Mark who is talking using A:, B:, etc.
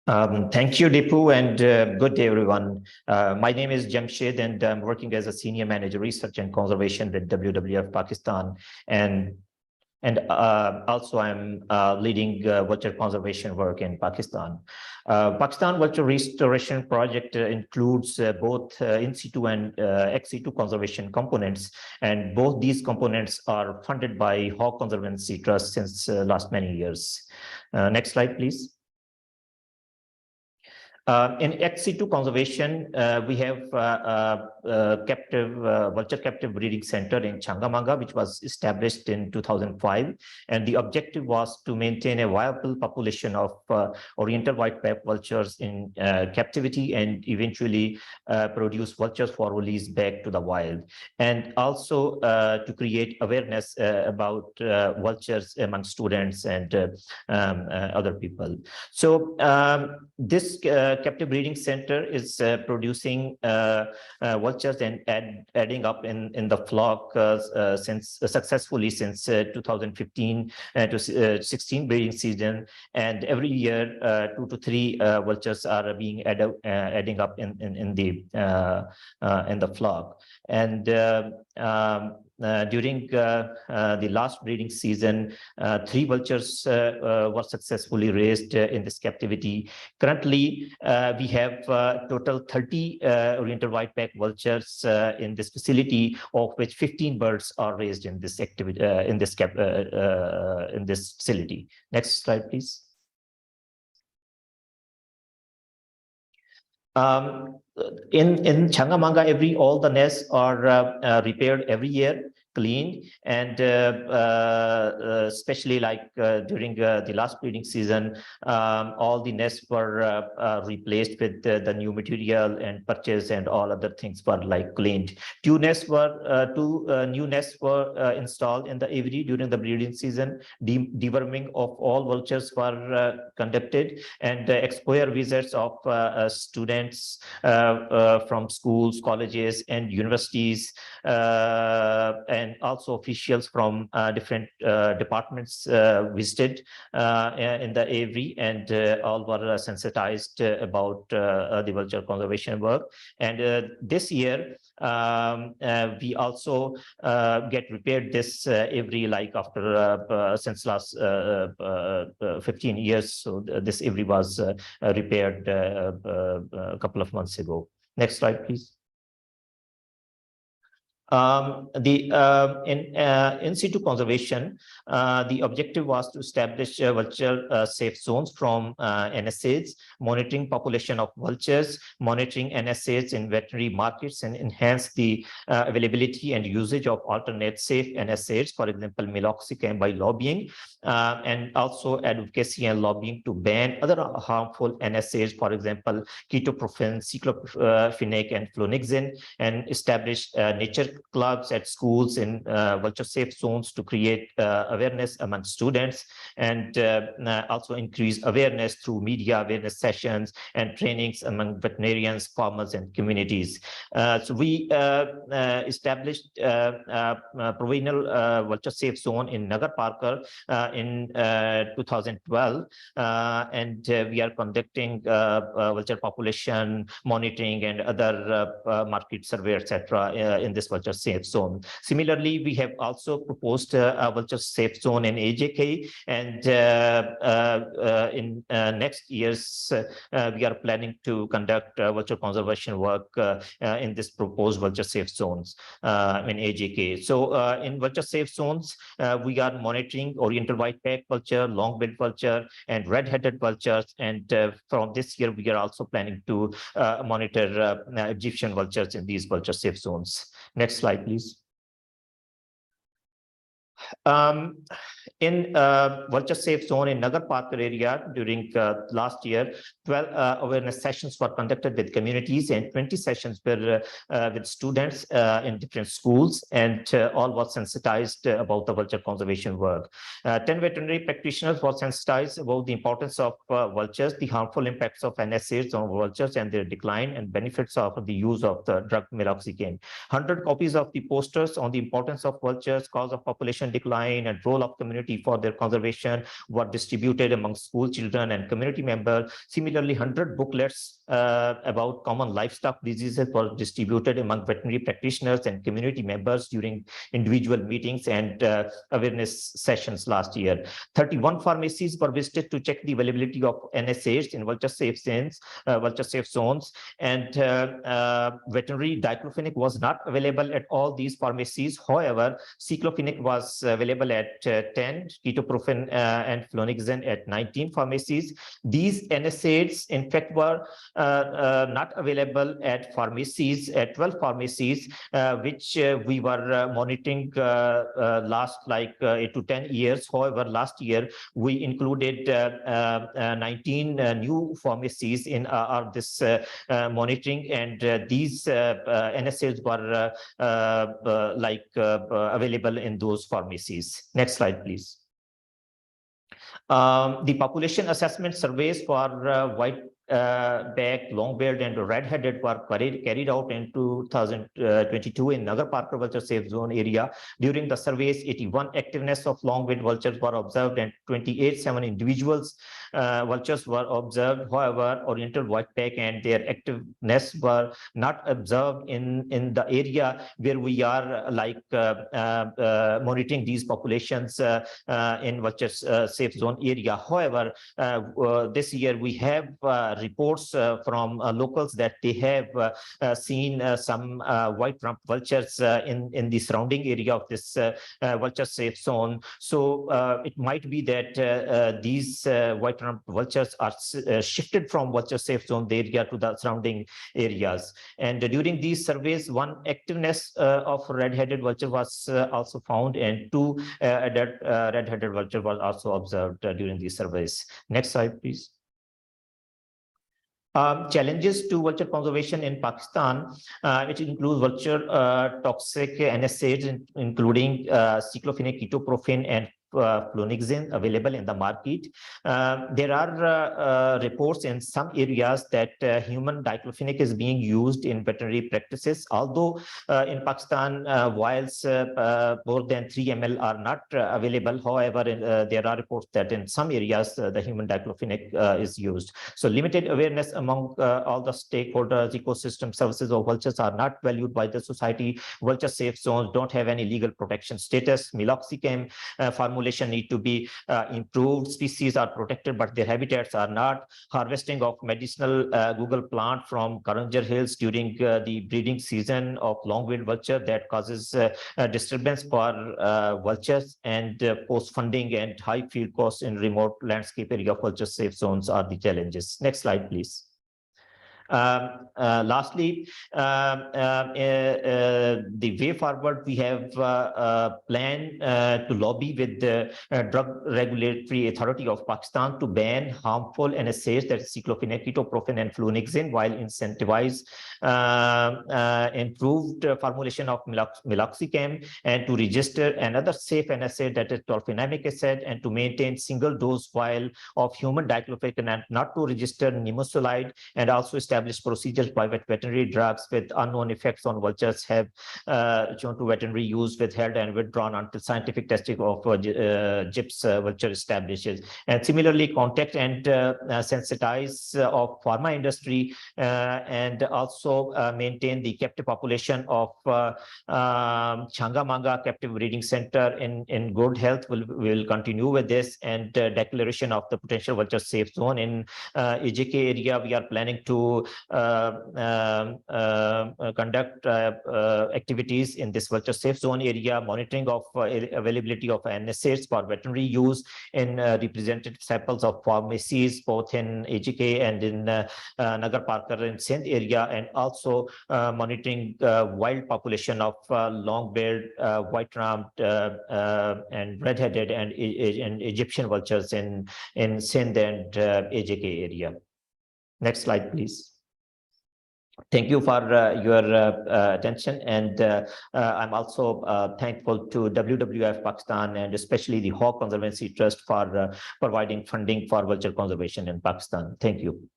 A: Thank you, Deepu, and good day, everyone. My name is Jamshed, and I'm working as a senior manager research and conservation with WWF Pakistan, and also I'm leading vulture conservation work in Pakistan. Pakistan Vulture Restoration Project includes both in situ and ex situ conservation components, and both these components are funded by Hawk Conservancy Trust since last many years. Next slide, please. In ex situ conservation, we have vulture captive breeding center in Changamanga, which was established in 2005. And the objective was to maintain a viable population of oriental white-backed vultures in captivity and eventually produce vultures for release back to the wild. And also to create awareness about vultures among students and other people. So this captive breeding center is producing vultures and adding up in the flock successfully since 2015 to 16 breeding season, and every year 2 to 3 vultures are being adding up in the flock. And during the last breeding season, 3 vultures were successfully raised in this captivity. Currently, we have total 30 oriental white-backed vultures in this facility, of which 15 birds are raised in this activity in this facility. Next slide, please. In Changamanga, all the nests are repaired every year, cleaned, and especially like during the last breeding season, all the nests were replaced with the new material and purchase, and all other things were like cleaned. Two new nests were installed in the aviary during the breeding season. Deworming of all vultures were conducted, and exposure visits of students from schools, colleges, and universities, and also officials from different departments visited in the aviary, and all were sensitized about the vulture conservation work. And this year, we also get repaired this aviary like after since last 15 years. So this aviary was repaired a couple of months ago. Next slide, please. In situ conservation, the objective was to establish vulture safe zones from NSAIDs, monitoring population of vultures, monitoring NSAIDs in veterinary markets, and enhance the availability and usage of alternate safe NSAIDs, for example, meloxicam, by lobbying, and also advocacy and lobbying to ban other harmful NSAIDs, for example, ketoprofen, cyclophosphamide, and flunixin, and establish nature clubs at schools in vulture safe zones to create awareness among students, and also increase awareness through media awareness sessions and trainings among veterinarians, farmers, and communities. So we established provisional vulture safe zone in Nagar Parker in 2012, and we are conducting vulture population monitoring and other market survey, etc., in this vulture safe zone. Similarly, we have also proposed a vulture safe zone in AJK, and in next years we are planning to conduct vulture conservation work in this proposed vulture safe zones in AJK. So in vulture safe zones, we are monitoring oriental white-backed vulture, long-billed vulture, and red-headed vultures, and from this year we are also planning to monitor Egyptian vultures in these vulture safe zones. Next slide, please. In vulture safe zone in Nagar Parker area during last year, 12 awareness sessions were conducted with communities, and 20 sessions were with students in different schools, and all were sensitized about the vulture conservation work. 10 veterinary practitioners were sensitized about the importance of vultures, the harmful impacts of NSAIDs on vultures and their decline, and benefits of the use of the drug meloxicam. 100 copies of the posters on the importance of vultures, cause of population decline, and role of community community for their conservation were distributed among school children and community members. Similarly, 100 booklets about common livestock diseases were distributed among veterinary practitioners and community members during individual meetings and awareness sessions last year. 31 pharmacies were visited to check the availability of NSAIDs in vulture safe zones, and veterinary diclofenac was not available at all these pharmacies. However, cyclophenac was available at 10, ketoprofen and flunixin at 19 pharmacies. These NSAIDs, in fact, were not available at 12 pharmacies, which we were monitoring last 8 to 10 years. However, last year we included 19 new pharmacies in this monitoring, and these NSAIDs were available in those pharmacies. Next slide, please. The population assessment surveys for white back, long-billed, and red-headed were carried out in 2022 in Nagar Parker Vulture Safe Zone area. During the surveys, 81 activeness of long-billed vultures were observed, and 28 individuals vultures were observed. However, Oriental whiteback and their activeness were not observed in the area where we are monitoring these populations in Vulture Safe Zone area. However, this year we have reports from locals that they have seen some white-rumped vultures in the surrounding area of this vulture safe zone. So it might be that these white-rumped vultures are shifted from vulture safe zone area to the surrounding areas. And during these surveys, one activeness of red-headed vulture was also found, and 2 adult red-headed vulture was also observed during these surveys. Next slide, please. Challenges to vulture conservation in Pakistan, which includes vulture toxic NSAIDs, including cyclophenac, ketoprofen, and flunixin available in the market. There are reports in some areas that human diclofenac is being used in veterinary practices. Although in Pakistan, vials more than 3 ml are not available. However, there are reports that in some areas the human diclofenac is used. So limited awareness among all the stakeholders, ecosystem services of vultures are not valued by the society. Vulture safe zones don't have any legal protection status. Meloxicam formulation need to be improved. Species are protected, but their habitats are not. Harvesting of medicinal Google plant from Karanjar Hills during the breeding season of long-billed vulture that causes disturbance for vultures, and post-funding and high field costs in remote landscape area of vulture safe zones are the challenges. Next slide, please. Lastly, the way forward, we have a plan to lobby with the Drug Regulatory Authority of Pakistan to ban harmful NSAIDs, that is cyclophenac, ketoprofen, and flunixin, while incentivize improved formulation of meloxicam, and to register another safe NSAID, that is tolfenamic acid, and to maintain single dose vial of human diclofenac, and not to register nimesulide, and also establish procedures by veterinary drugs with unknown effects on vultures have shown to veterinary use withheld and withdrawn until scientific testing of GIPS vulture establishes. And similarly, contact and sensitize of pharma industry and also maintain the captive population of Changamanga Captive Breeding Center in good health. Will continue with this, and declaration of the potential vulture safe zone in AJK area. We are planning to conduct activities in this vulture safe zone area, monitoring of availability of NSAIDs for veterinary use in representative samples of pharmacies, both in AJK and in Nagar Parker in Sindh area, and also monitoring wild population of long-billed, white-rumped, and red-headed and Egyptian vultures in Sindh and AJK area. Next slide, please. Thank you for your attention, and I'm also thankful to WWF Pakistan and especially the Hawk Conservancy Trust for providing funding for vulture conservation in Pakistan. Thank you.